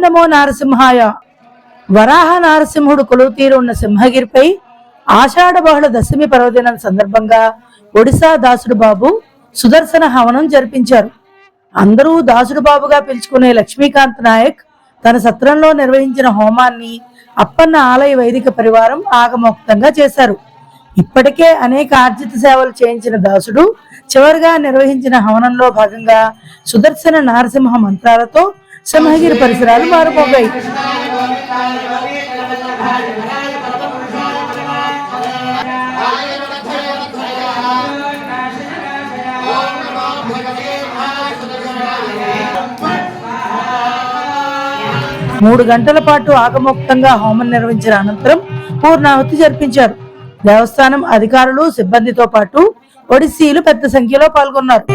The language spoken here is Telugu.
నమో నారసింహాయ. వరాహ నారసింహుడు కొలువు తీరున్న సింహగిరిపై ఆషాఢ బహుళ దశమి పర్వదినం సందర్భంగా ఒడిశా దాసుడు బాబు సుదర్శన హవనం జరిపించారు. అందరూ దాసుడు బాబుగా పిలుచుకునే లక్ష్మీకాంత్ నాయక్ తన సత్రంలో నిర్వహించిన హోమాన్ని అప్పన్న ఆలయ వైదిక పరివారం ఆగమోక్తంగా చేశారు. ఇప్పటికే అనేక ఆర్జిత సేవలు చేయించిన దాసుడు చివరిగా నిర్వహించిన హవనంలో భాగంగా సుదర్శన నారసింహ మంత్రాలతో సింహగిరి పరిసరాలు మారుమోగాయి. 3 గంటల పాటు ఆగమోక్తంగా హోమం నిర్వహించిన అనంతరం పూర్ణాహుతి జరిపించారు. దేవస్థానం అధికారులు సిబ్బందితో పాటు ఒడిస్సీలు పెద్ద సంఖ్యలో పాల్గొన్నారు.